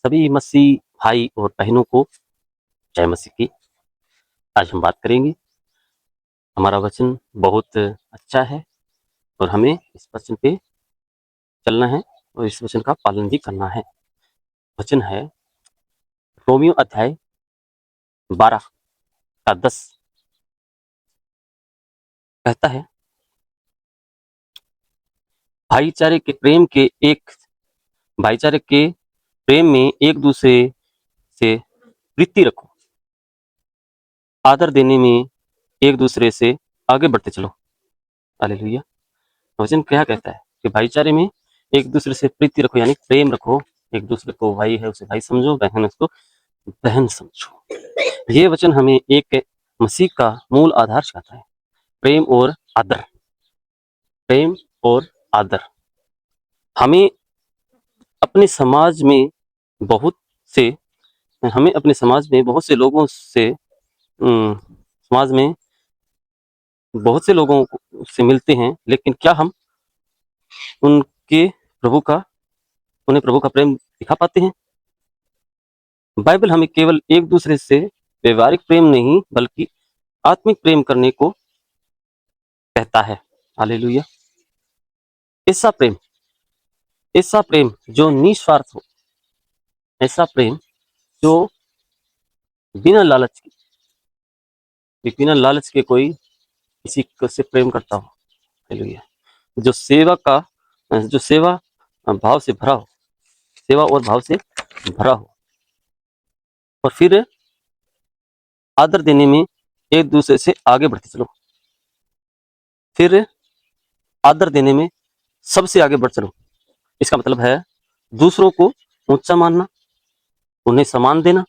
सभी मसीह भाई और बहनों को जय मसीह की। आज हम बात करेंगे। हमारा वचन बहुत अच्छा है और हमें इस वचन पे चलना है और इस वचन का पालन भी करना है। वचन है रोमियो अध्याय 12 का 10 कहता है, भाईचारे के प्रेम में एक दूसरे से प्रीति रखो, आदर देने में एक दूसरे से आगे बढ़ते चलो। हालेलुया। वचन क्या कहता है कि भाईचारे में एक दूसरे से प्रीति रखो, यानी प्रेम रखो। एक दूसरे को भाई है उसे भाई समझो, बहन है उसको बहन समझो। ये वचन हमें एक मसीह का मूल आधार सिखाता है, प्रेम और आदर। प्रेम और आदर हमें अपने समाज में बहुत से लोगों से समाज में बहुत से लोगों से मिलते हैं, लेकिन क्या हम उन्हें प्रभु का प्रेम दिखा पाते हैं? बाइबल हमें केवल एक दूसरे से व्यवहारिक प्रेम नहीं बल्कि आत्मिक प्रेम करने को कहता है। हालेलुया। ऐसा प्रेम जो निस्वार्थ हो, ऐसा प्रेम जो बिना लालच के कोई किसी से प्रेम करता हो। हालेलुया। जो सेवा भाव से भरा हो, सेवा और भाव से भरा हो, और फिर आदर देने में एक दूसरे से आगे बढ़ते चलो। फिर आदर देने में सबसे आगे बढ़ चलो। इसका मतलब है दूसरों को ऊंचा मानना, उन्हें सम्मान देना,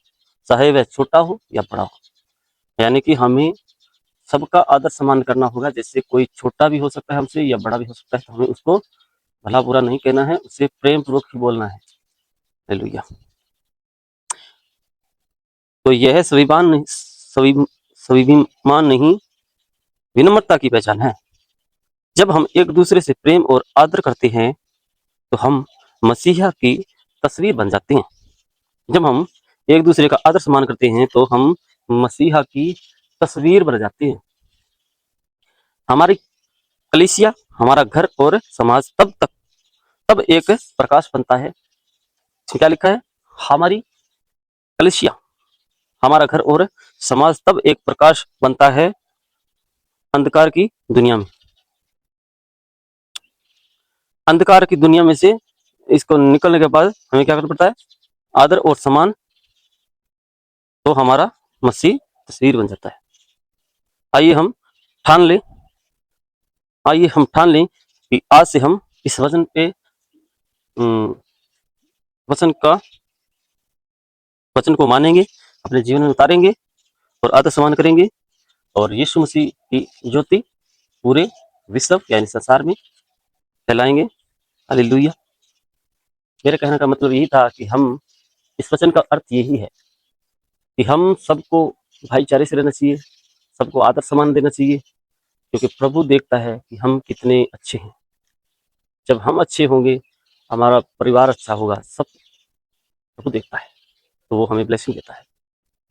चाहे वह छोटा हो या बड़ा हो। यानी कि हमें सबका आदर सम्मान करना होगा। जैसे कोई छोटा भी हो सकता है हमसे या बड़ा भी हो सकता है, तो हमें उसको भला बुरा नहीं कहना है, उसे प्रेम पूर्वक ही बोलना है। हालेलुया। तो यह स्वाभिमान नहीं, विनम्रता की पहचान है। जब हम एक दूसरे से प्रेम और आदर करते हैं तो हम मसीहा की तस्वीर बन जाते हैं। जब हम एक दूसरे का आदर सम्मान करते हैं तो हम मसीहा की तस्वीर बन जाते हैं। हमारी कलीसिया, हमारा घर और समाज तब एक प्रकाश बनता है। क्या लिखा है? हमारी कलीसिया, हमारा घर और समाज तब एक प्रकाश बनता है अंधकार की दुनिया में। अंधकार की दुनिया में से इसको निकलने के बाद हमें क्या करना पड़ता है? आदर और सम्मान, तो हमारा मसीह तस्वीर बन जाता है। आइए हम ठान लें कि आज से हम इस वचन को मानेंगे, अपने जीवन में उतारेंगे और आदर सम्मान करेंगे, और यीशु मसीह की ज्योति पूरे विश्व यानी संसार में फैलाएंगे। हालेलुया। मेरे कहने का मतलब यही था कि हम इस वचन का अर्थ यही है कि हम सबको भाईचारे से रहना चाहिए, सबको आदर सम्मान देना चाहिए, क्योंकि प्रभु देखता है कि हम कितने अच्छे हैं। जब हम अच्छे होंगे, हमारा परिवार अच्छा होगा, सब प्रभु देखता है, तो वो हमें ब्लेसिंग देता है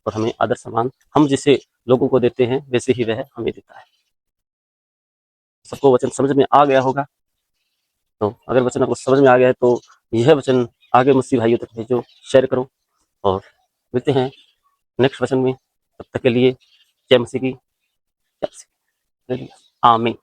और हमें आदर सम्मान हम जिसे लोगों को देते हैं वैसे ही वह हमें देता है। सबको वचन समझ में आ गया होगा। तो अगर वचन आपको समझ में आ गया है तो यह वचन आगे मसीह भाइयों तक भेजो, शेयर करो, और मिलते हैं नेक्स्ट वचन में। तब तक के लिए जय मसीह की। जय मसीह। आमीन।